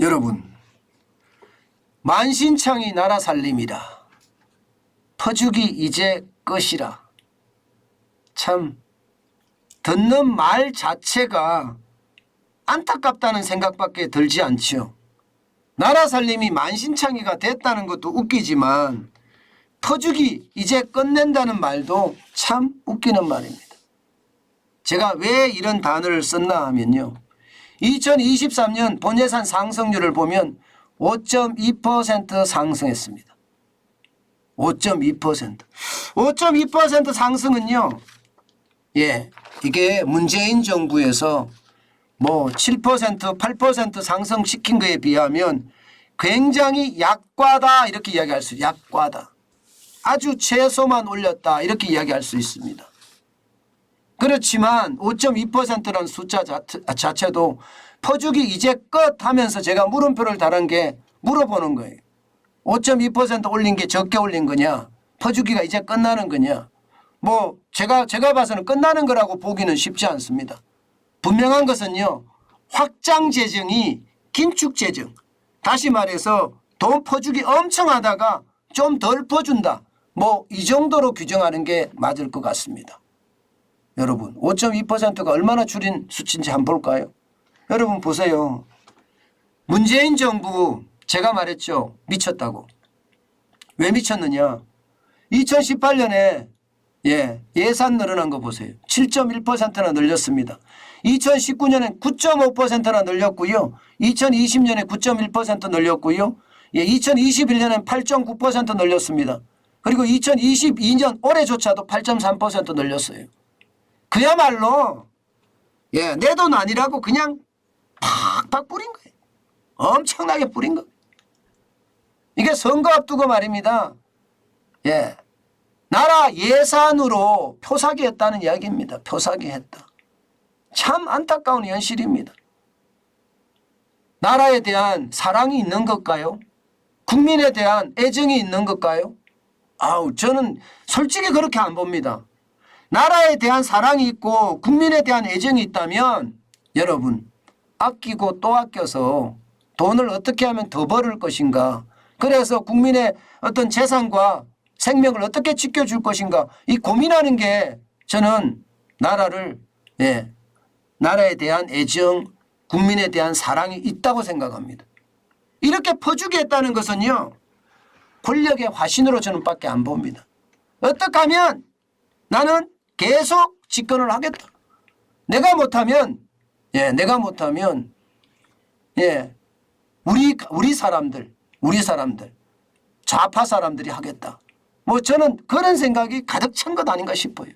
여러분, 만신창이 나라 살림이라 퍼주기 이제 끝이라. 참 듣는 말 자체가 안타깝다는 생각밖에 들지 않죠. 나라 살림이 만신창이가 됐다는 것도 웃기지만 퍼주기 이제 끝낸다는 말도 참 웃기는 말입니다. 제가 왜 이런 단어를 썼나 하면요, 2023년 본예산 상승률을 보면 5.2% 상승했습니다. 5.2%. 5.2% 상승은요, 이게 문재인 정부에서 뭐 7%, 8% 상승시킨 거에 비하면 굉장히 약과다 이렇게 이야기할 수 있어요. 약과다. 아주 최소만 올렸다 이렇게 이야기할 수 있습니다. 그렇지만 5.2%라는 숫자 자체도 퍼주기 이제 끝 하면서 제가 물음표를 달은 게 물어보는 거예요. 5.2% 올린 게 적게 올린 거냐, 퍼주기가 이제 끝나는 거냐. 뭐 제가 봐서는 끝나는 거라고 보기는 쉽지 않습니다. 분명한 것은요, 확장 재정이 긴축 재정, 다시 말해서 돈 퍼주기 엄청 하다가 좀 덜 퍼준다, 뭐 이 정도로 규정하는 게 맞을 것 같습니다. 여러분, 5.2%가 얼마나 줄인 수치인지 한번 볼까요? 여러분 보세요. 문재인 정부 제가 말했죠, 미쳤다고. 왜 미쳤느냐, 2018년에 예산 늘어난 거 보세요. 7.1%나 늘렸습니다. 2019년엔 9.5%나 늘렸고요. 2020년에 9.1% 늘렸고요. 2021년엔 8.9% 늘렸습니다. 그리고 2022년 올해조차도 8.3% 늘렸어요. 그야말로 내 돈 아니라고 그냥 팍팍 뿌린 거예요. 엄청나게 뿌린 거. 이게 선거 앞두고 말입니다. 나라 예산으로 표사기했다는 이야기입니다. 표사기했다. 참 안타까운 현실입니다. 나라에 대한 사랑이 있는 것일까요? 국민에 대한 애정이 있는 것일까요? 저는 솔직히 그렇게 안 봅니다. 나라에 대한 사랑이 있고 국민에 대한 애정이 있다면 여러분, 아끼고 또 아껴서 돈을 어떻게 하면 더 벌을 것인가, 그래서 국민의 어떤 재산과 생명을 어떻게 지켜줄 것인가, 이 고민하는 게 저는 나라에 대한 애정, 국민에 대한 사랑이 있다고 생각합니다. 이렇게 퍼주게 했다는 것은요, 권력의 화신으로 저는 밖에 안 봅니다. 어떻게 하면 나는 계속 집권을 하겠다. 내가 못하면 우리 사람들 좌파 사람들이 하겠다. 뭐 저는 그런 생각이 가득 찬 것 아닌가 싶어요.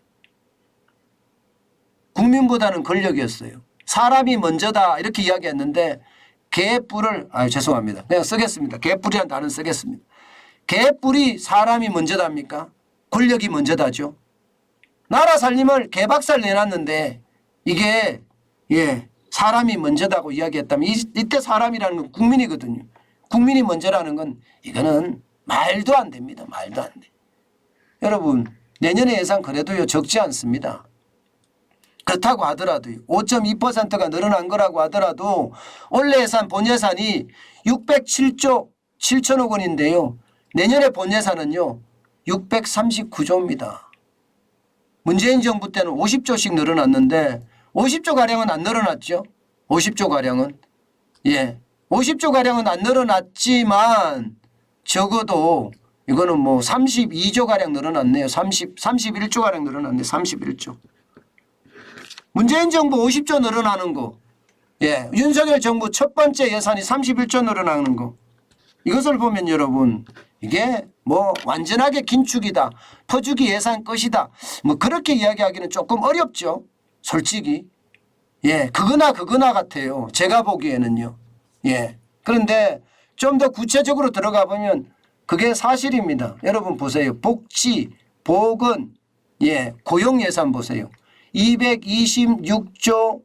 국민보다는 권력이었어요. 사람이 먼저다 이렇게 이야기했는데 개뿔을 죄송합니다. 그냥 쓰겠습니다. 개뿔이라는 단어는 쓰겠습니다. 개뿔이 사람이 먼저답니까? 권력이 먼저다죠. 나라 살림을 개박살 내놨는데 이게 사람이 먼저다고 이야기했다면 이때 사람이라는 건 국민이거든요. 국민이 먼저라는 건 이거는 말도 안 됩니다. 말도 안 돼. 여러분, 내년의 예산 그래도요 적지 않습니다. 그렇다고 하더라도요, 5.2%가 늘어난 거라고 하더라도 올해 예산 본예산이 607조 7천억 원인데요. 내년의 본예산은요 639조입니다. 문재인 정부 때는 50조씩 늘어났는데 50조가량은 안 늘어났죠. 50조가량은. 50조가량은 안 늘어났지만 적어도 이거는 뭐 32조가량 늘어났네요. 31조가량 늘어났네. 31조. 문재인 정부 50조 늘어나는 거. 윤석열 정부 첫 번째 예산이 31조 늘어나는 거. 이것을 보면 여러분, 이게 뭐 완전하게 긴축이다, 퍼주기 예산 끝이다, 뭐 그렇게 이야기하기는 조금 어렵죠. 솔직히. 그거나 같아요. 제가 보기에는요. 그런데 좀 더 구체적으로 들어가 보면 그게 사실입니다. 여러분 보세요. 복지, 보건, 고용 예산 보세요. 226조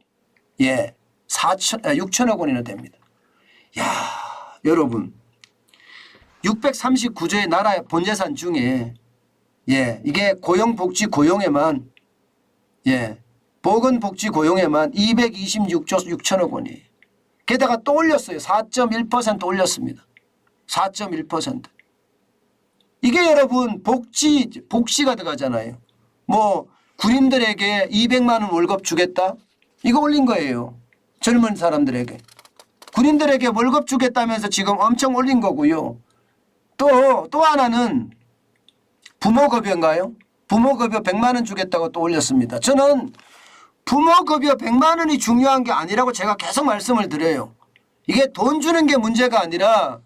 6천억 원이나 됩니다. 여러분, 639조의 나라의 본예산 중에 이게 고용복지 고용에만 보건복지 고용에만 226조 6천억 원이에요. 게다가 또 올렸어요. 4.1% 올렸습니다. 4.1%. 이게 여러분 복지가 들어가잖아요. 뭐 군인들에게 200만 원 월급 주겠다. 이거 올린 거예요. 젊은 사람들에게. 군인들에게 월급 주겠다면서 지금 엄청 올린 거고요. 또 하나는 부모급여인가요? 부모급여 100만 원 주겠다고 또 올렸습니다. 저는 부모급여 100만 원이 중요한 게 아니라고 제가 계속 말씀을 드려요. 이게 돈 주는 게 문제가 아니라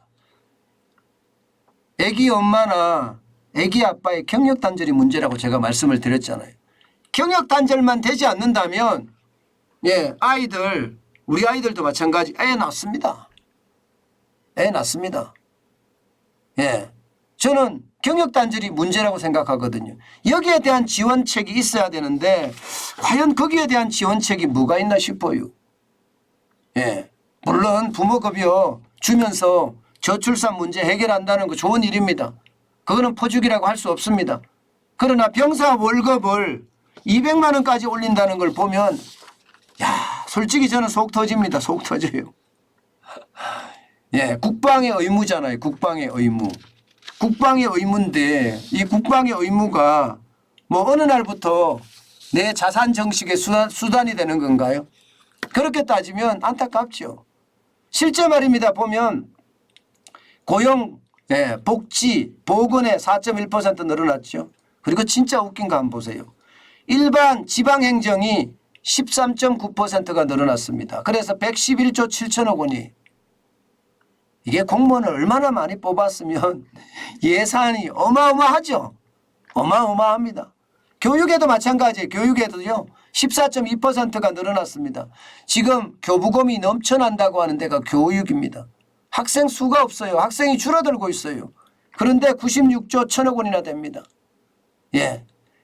애기 엄마나 애기 아빠의 경력단절이 문제라고 제가 말씀을 드렸잖아요. 경력단절만 되지 않는다면 우리 아이들도 마찬가지 애 낳습니다. 애 낳습니다. 저는 경력단절이 문제라고 생각하거든요. 여기에 대한 지원책이 있어야 되는데 과연 거기에 대한 지원책이 뭐가 있나 싶어요. 물론 부모급여 주면서 저출산 문제 해결한다는 거 좋은 일입니다. 그거는 퍼주기라고 할 수 없습니다. 그러나 병사 월급을 200만 원까지 올린다는 걸 보면 솔직히 저는 속 터집니다. 속 터져요. 국방의 의무잖아요. 국방의 의무. 국방의 의무인데 이 국방의 의무가 뭐 어느 날부터 내 자산 정식의 수단이 되는 건가요? 그렇게 따지면 안타깝죠. 실제 말입니다. 보면 고용, 복지, 보건에 4.1% 늘어났죠. 그리고 진짜 웃긴 거 한번 보세요. 일반 지방행정이 13.9%가 늘어났습니다. 그래서 111조 7천억 원이 이게 공무원을 얼마나 많이 뽑았으면 예산이 어마어마하죠. 어마어마합니다. 교육에도 마찬가지예요. 교육에도요. 14.2%가 늘어났습니다. 지금 교부금이 넘쳐난다고 하는 데가 교육입니다. 학생 수가 없어요. 학생이 줄어들고 있어요. 그런데 96조 1천억 원이나 됩니다.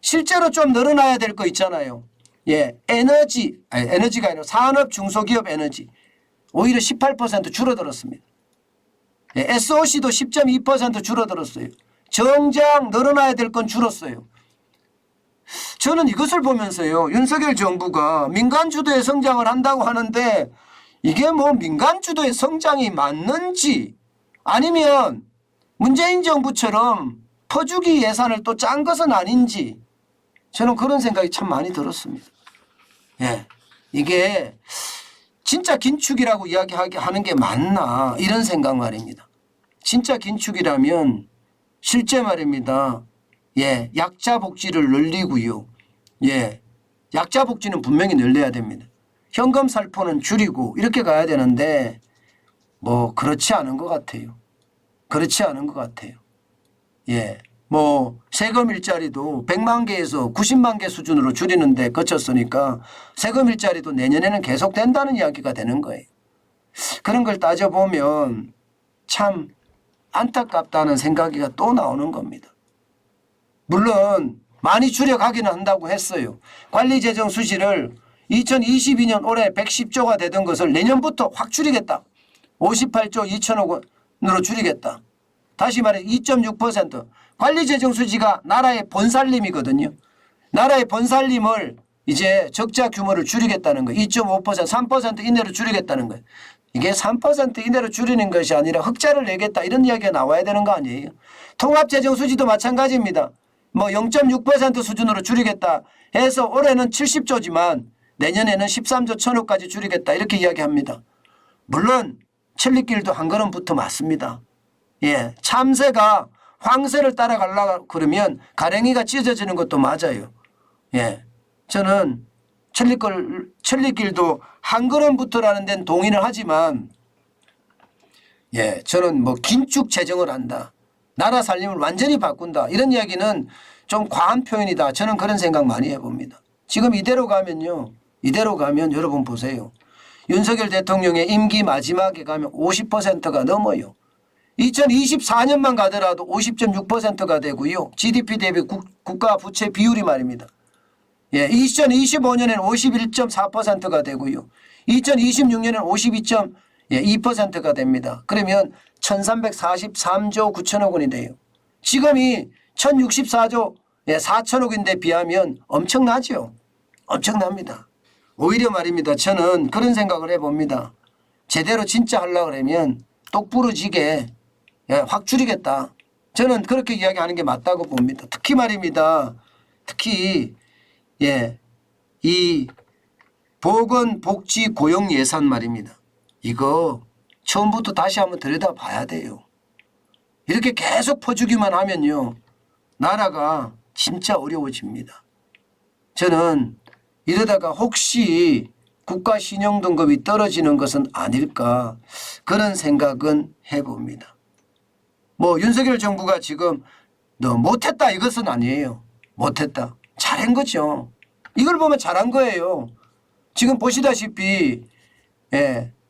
실제로 좀 늘어나야 될 거 있잖아요. 에너지가 아니라 산업 중소기업 에너지 오히려 18% 줄어들었습니다. SOC도 10.2% 줄어들었어요. 정작 늘어나야 될 건 줄었어요. 저는 이것을 보면서요. 윤석열 정부가 민간 주도의 성장을 한다고 하는데 이게 뭐 민간 주도의 성장이 맞는지 아니면 문재인 정부처럼 퍼주기 예산을 또 짠 것은 아닌지 저는 그런 생각이 참 많이 들었습니다. 이게 진짜 긴축이라고 이야기하는 게 맞나 이런 생각 말입니다. 진짜 긴축이라면 실제 말입니다. 약자 복지를 늘리고요. 약자 복지는 분명히 늘려야 됩니다. 현금 살포는 줄이고 이렇게 가야 되는데 뭐 그렇지 않은 것 같아요. 그렇지 않은 것 같아요. 뭐 세금 일자리도 100만 개에서 90만 개 수준으로 줄이는데 거쳤으니까 세금 일자리도 내년에는 계속 된다는 이야기가 되는 거예요. 그런 걸 따져보면 참 안타깝다는 생각이 또 나오는 겁니다. 물론 많이 줄여가기는 한다고 했어요. 관리재정 수지를 2022년 올해 110조가 되던 것을 내년부터 확 줄이겠다. 58조 2천억 원으로 줄이겠다. 다시 말해 2.6%. 관리재정 수지가 나라의 본살림이거든요. 나라의 본살림을 이제 적자 규모를 줄이겠다는 거예요. 2.5%, 3% 이내로 줄이겠다는 거예요. 이게 3% 이내로 줄이는 것이 아니라 흑자를 내겠다 이런 이야기가 나와야 되는 거 아니에요. 통합재정 수지도 마찬가지입니다. 뭐 0.6% 수준으로 줄이겠다 해서 올해는 70조지만 내년에는 13조 1천억까지 줄이겠다 이렇게 이야기합니다. 물론 천리길도 한 걸음부터 맞습니다. 참새가 황새를 따라가려고 그러면 가랭이가 찢어지는 것도 맞아요. 저는 천리길도 한 걸음부터라는 데는 동의를 하지만 저는 뭐 긴축 재정을 한다. 나라 살림을 완전히 바꾼다. 이런 이야기는 좀 과한 표현이다. 저는 그런 생각 많이 해봅니다. 지금 이대로 가면요. 이대로 가면 여러분 보세요. 윤석열 대통령의 임기 마지막에 가면 50%가 넘어요. 2024년만 가더라도 50.6%가 되고요. GDP 대비 국가 부채 비율이 말입니다. 2025년에는 51.4%가 되고요. 2026년에는 52.2%가 됩니다. 그러면 1343조 9천억 원이 돼요. 지금이 1064조 4천억인데 비하면 엄청나죠. 엄청납니다. 오히려 말입니다. 저는 그런 생각을 해봅니다. 제대로 진짜 하려고 그러면 똑 부러지게 확 줄이겠다. 저는 그렇게 이야기하는 게 맞다고 봅니다. 특히 말입니다. 특히 이 보건복지고용예산 말입니다. 이거 처음부터 다시 한번 들여다봐야 돼요. 이렇게 계속 퍼주기만 하면요. 나라가 진짜 어려워집니다. 저는 이러다가 혹시 국가 신용 등급이 떨어지는 것은 아닐까 그런 생각은 해봅니다. 뭐 윤석열 정부가 지금 너 못했다 이것은 아니에요. 못했다. 잘한 거죠. 이걸 보면 잘한 거예요. 지금 보시다시피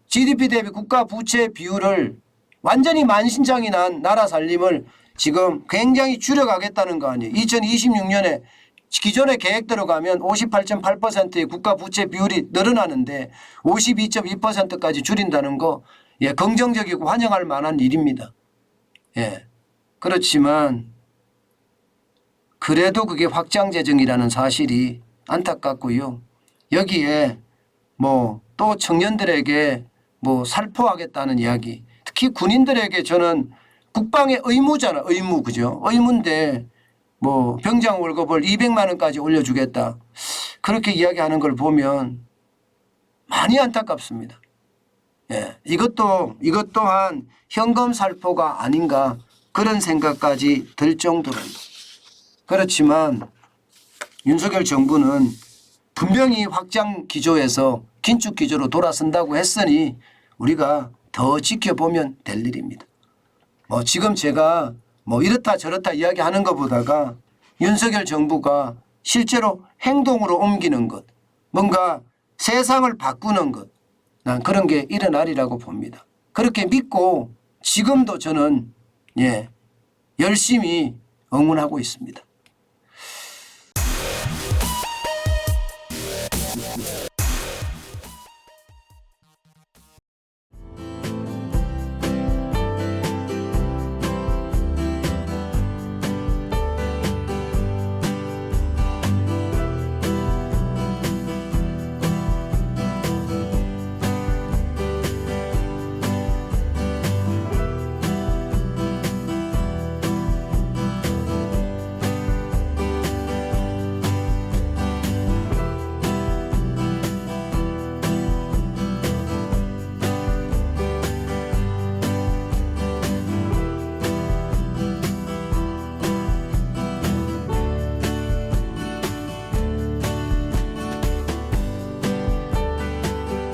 GDP 대비 국가 부채 비율을 완전히 만신창이 난 나라 살림을 지금 굉장히 줄여가겠다는 거 아니에요. 2026년에 기존의 계획대로 가면 58.8%의 국가 부채 비율이 늘어나는데 52.2%까지 줄인다는 거 긍정적이고 환영할 만한 일입니다. 그렇지만 그래도 그게 확장 재정이라는 사실이 안타깝고요. 여기에 뭐 또 청년들에게 뭐 살포하겠다는 이야기, 특히 군인들에게 저는 국방의 의무잖아. 의무, 그죠? 의무인데 뭐 병장 월급을 200만 원까지 올려주겠다. 그렇게 이야기하는 걸 보면 많이 안타깝습니다. 이것 또한 현금 살포가 아닌가 그런 생각까지 들 정도로입니다. 그렇지만 윤석열 정부는 분명히 확장 기조에서 긴축 기조로 돌아선다고 했으니 우리가 더 지켜보면 될 일입니다. 뭐 지금 제가 뭐 이렇다 저렇다 이야기하는 것보다가 윤석열 정부가 실제로 행동으로 옮기는 것, 뭔가 세상을 바꾸는 것, 난 그런 게 일어나리라고 봅니다. 그렇게 믿고 지금도 저는 열심히 응원하고 있습니다.